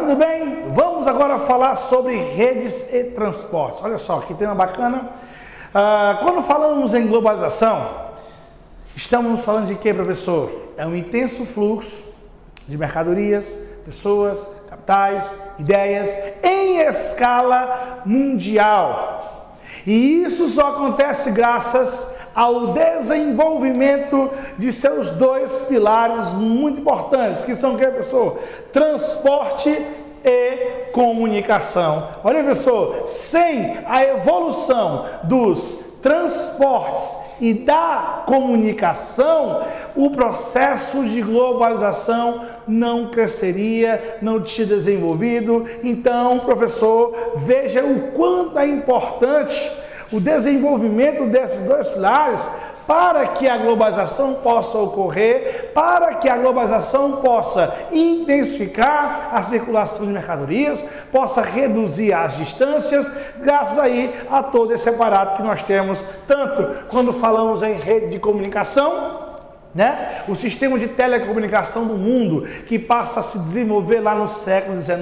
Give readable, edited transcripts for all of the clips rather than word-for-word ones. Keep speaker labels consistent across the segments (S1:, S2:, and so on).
S1: tudo bem? Vamos agora falar sobre redes e transportes. Olha só, que tema bacana. Quando falamos em globalização, estamos falando de quê, professor? É um intenso fluxo de mercadorias, pessoas, capitais, ideias em escala mundial. E isso só acontece graças ao desenvolvimento de seus dois pilares muito importantes, que são o que, pessoal? Transporte e comunicação. Olha, pessoal, sem a evolução dos transportes e da comunicação, o processo de globalização não cresceria, não tinha desenvolvido. Então, professor, veja o quanto é importante o desenvolvimento desses dois pilares para que a globalização possa ocorrer, para que a globalização possa intensificar a circulação de mercadorias, possa reduzir as distâncias, graças aí a todo esse aparato que nós temos, tanto quando falamos em rede de comunicação, né? O sistema de telecomunicação do mundo, que passa a se desenvolver lá no século XIX,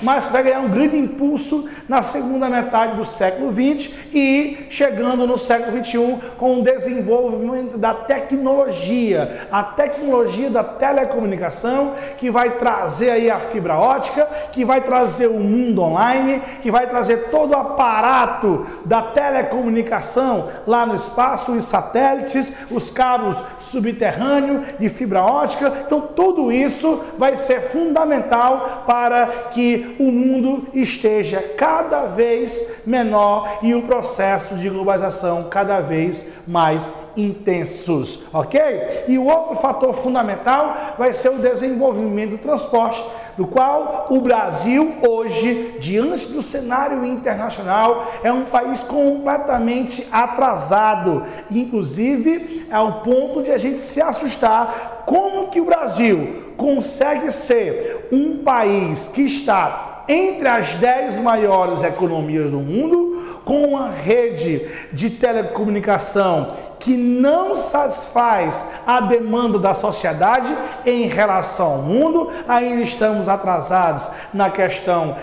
S1: mas vai ganhar um grande impulso na segunda metade do século XX e chegando no século XXI com o desenvolvimento da tecnologia, a tecnologia da telecomunicação, que vai trazer aí a fibra ótica, que vai trazer o mundo online, que vai trazer todo o aparato da telecomunicação lá no espaço, os satélites, os cabos subterrâneos, de fibra ótica. Então tudo isso vai ser fundamental para que o mundo esteja cada vez menor e o processo de globalização cada vez mais intensos, ok? E o outro fator fundamental vai ser o desenvolvimento do transporte, do qual o Brasil hoje, diante do cenário internacional, é um país completamente atrasado, inclusive ao ponto de a gente se assustar como que o Brasil consegue ser um país que está entre as 10 maiores economias do mundo, com uma rede de telecomunicação que não satisfaz a demanda da sociedade em relação ao mundo. Ainda estamos atrasados na questão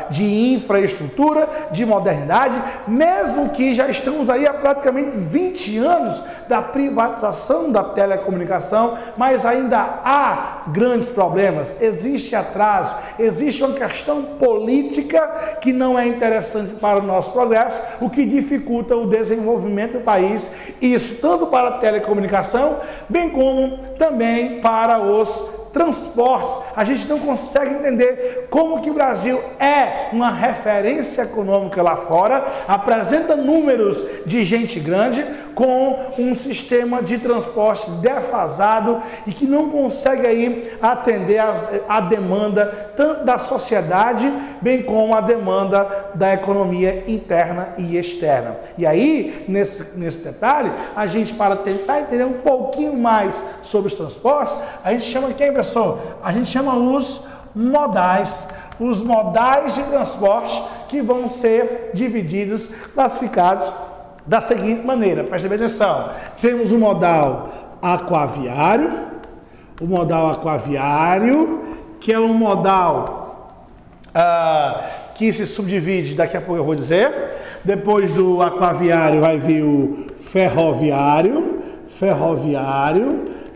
S1: de infraestrutura, de modernidade, mesmo que já estamos aí há praticamente 20 anos da privatização da telecomunicação, mas ainda há grandes problemas, existe atraso, existe uma questão política que não é interessante para o nosso progresso, o que dificulta o desenvolvimento do país. Isso tanto para a telecomunicação, bem como também para os transportes. A gente não consegue entender como que o Brasil é uma referência econômica lá fora, apresenta números de gente grande, com um sistema de transporte defasado e que não consegue aí atender a demanda tanto da sociedade, bem como a demanda da economia interna e externa. E aí, nesse detalhe, a gente, para tentar entender um pouquinho mais sobre os transportes, a gente chama quem, pessoal? A gente chama os modais de transporte, que vão ser divididos, classificados da seguinte maneira, preste bem atenção. Temos o modal aquaviário, que é um modal que se subdivide, daqui a pouco eu vou dizer. Depois do aquaviário vai vir o ferroviário,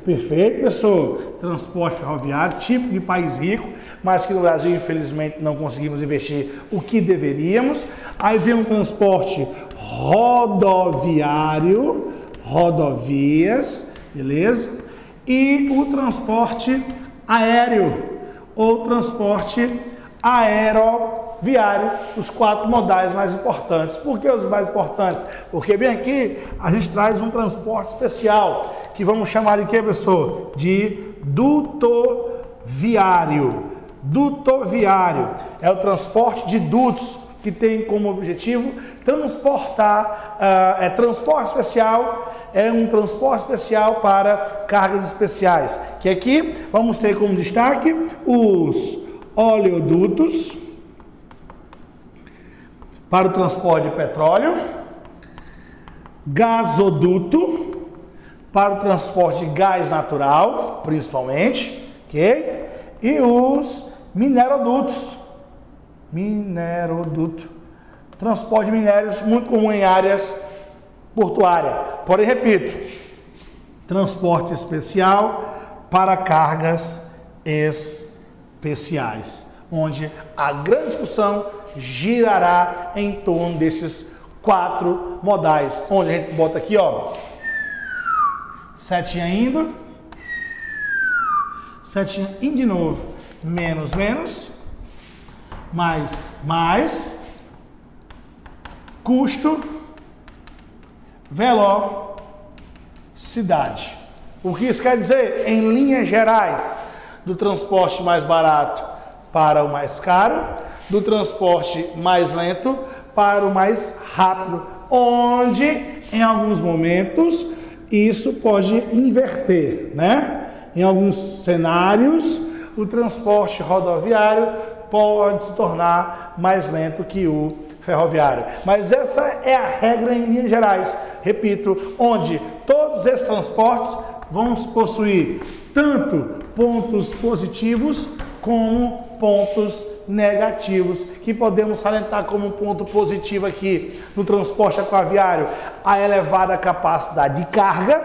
S1: perfeito, pessoal. Transporte ferroviário, típico de país rico, mas que no Brasil, infelizmente, não conseguimos investir o que deveríamos. Aí vem um transporte rodoviário, rodovias, beleza? E o transporte aéreo, ou transporte aeroviário, os 4 modais mais importantes. Por que os mais importantes? Porque bem aqui a gente traz um transporte especial, que vamos chamar de quê, pessoal? De dutoviário. Dutoviário é o transporte de dutos, que tem como objetivo transportar, transporte especial, é um transporte especial para cargas especiais, que aqui vamos ter como destaque os oleodutos para o transporte de petróleo, gasoduto para o transporte de gás natural, principalmente, ok? E os minerodutos, transporte de minérios, muito comum em áreas portuárias. Porém, repito, transporte especial para cargas especiais, onde a grande discussão girará em torno desses 4 modais, onde a gente bota aqui, ó, setinha indo, setinha indo de novo, menos, menos, mais, mais, custo, velocidade. O que isso quer dizer? Em linhas gerais, do transporte mais barato para o mais caro, do transporte mais lento para o mais rápido, onde em alguns momentos isso pode inverter, né? Em alguns cenários, o transporte rodoviário pode se tornar mais lento que o ferroviário. Mas essa é a regra em linhas gerais. Repito, onde todos esses transportes vão possuir tanto pontos positivos como pontos negativos, que podemos salientar como um ponto positivo aqui no transporte aquaviário a elevada capacidade de carga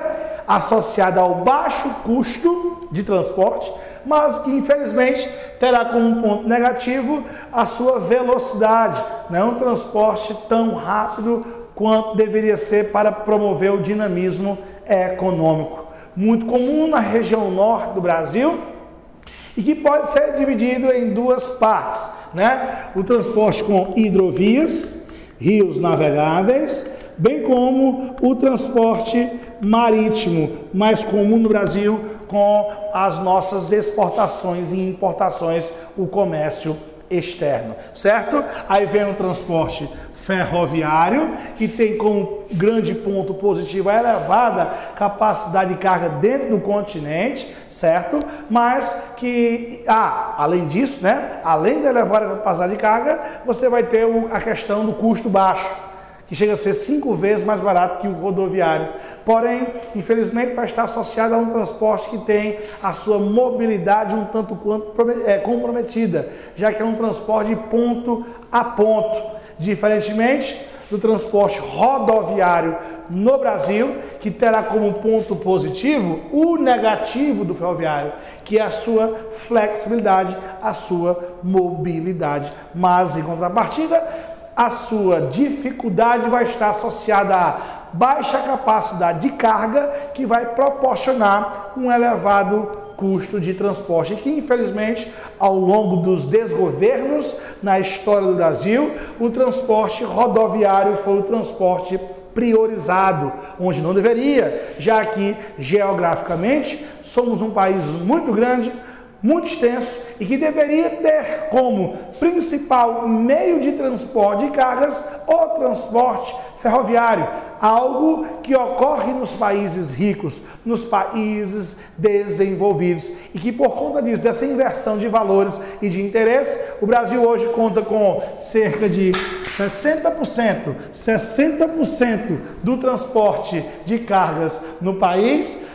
S1: associada ao baixo custo de transporte, mas que infelizmente terá como ponto negativo a sua velocidade, não é um transporte tão rápido quanto deveria ser para promover o dinamismo econômico. Muito comum na região norte do Brasil e que pode ser dividido em 2 partes, né? O transporte com hidrovias, rios navegáveis, bem como o transporte marítimo, mais comum no Brasil, com as nossas exportações e importações, o comércio externo, certo? Aí vem o transporte ferroviário, que tem como grande ponto positivo a elevada capacidade de carga dentro do continente, certo? Mas que, além disso, né? Além da elevada capacidade de carga, você vai ter a questão do custo baixo, que chega a ser 5 vezes mais barato que o rodoviário. Porém, infelizmente, vai estar associado a um transporte que tem a sua mobilidade um tanto quanto comprometida, já que é um transporte de ponto a ponto, diferentemente do transporte rodoviário no Brasil, que terá como ponto positivo o negativo do ferroviário, que é a sua flexibilidade, a sua mobilidade. Mas, em contrapartida, a sua dificuldade vai estar associada a baixa capacidade de carga, que vai proporcionar um elevado custo de transporte, que infelizmente ao longo dos desgovernos na história do Brasil, o transporte rodoviário foi o transporte priorizado, onde não deveria, já que geograficamente somos um país muito grande, muito extenso e que deveria ter como principal meio de transporte de cargas o transporte ferroviário, algo que ocorre nos países ricos, nos países desenvolvidos e que por conta disso, dessa inversão de valores e de interesse, o Brasil hoje conta com cerca de 60% do transporte de cargas no país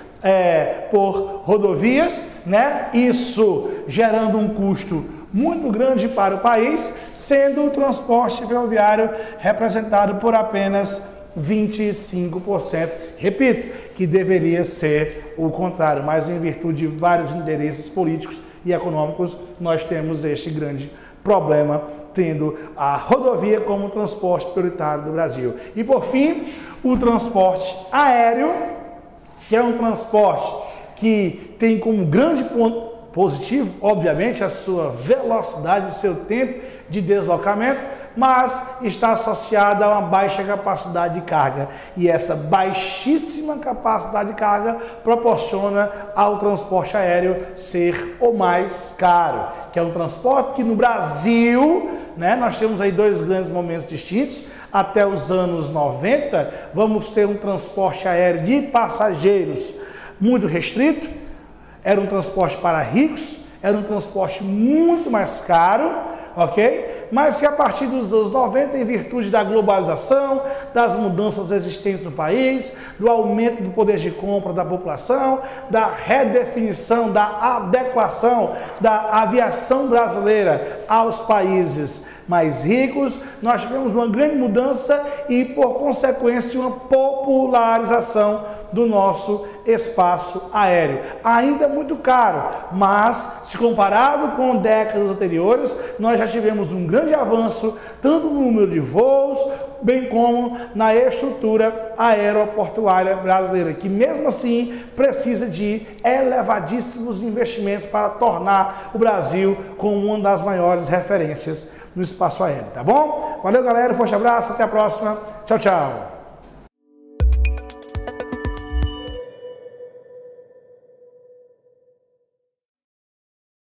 S1: por rodovias, né? Isso gerando um custo muito grande para o país, sendo o transporte ferroviário representado por apenas 25%. Repito, que deveria ser o contrário, mas em virtude de vários interesses políticos e econômicos, nós temos este grande problema, tendo a rodovia como transporte prioritário do Brasil. E por fim, o transporte aéreo, que é um transporte que tem como grande ponto positivo, obviamente, a sua velocidade, o seu tempo de deslocamento, mas está associada a uma baixa capacidade de carga. E essa baixíssima capacidade de carga proporciona ao transporte aéreo ser o mais caro, que é um transporte que no Brasil, né, nós temos aí 2 grandes momentos distintos. Até os anos 90, vamos ter um transporte aéreo de passageiros muito restrito, era um transporte para ricos, era um transporte muito mais caro, ok? mas que a partir dos anos 90, em virtude da globalização, das mudanças existentes no país, do aumento do poder de compra da população, da redefinição, da adequação da aviação brasileira aos países mais ricos, nós tivemos uma grande mudança e, por consequência, uma popularização do nosso espaço aéreo. Ainda muito caro, mas se comparado com décadas anteriores, nós já tivemos um grande avanço, tanto no número de voos, bem como na estrutura aeroportuária brasileira, que mesmo assim precisa de elevadíssimos investimentos para tornar o Brasil como uma das maiores referências no espaço aéreo, tá bom? Valeu, galera, forte abraço, até a próxima, tchau, tchau!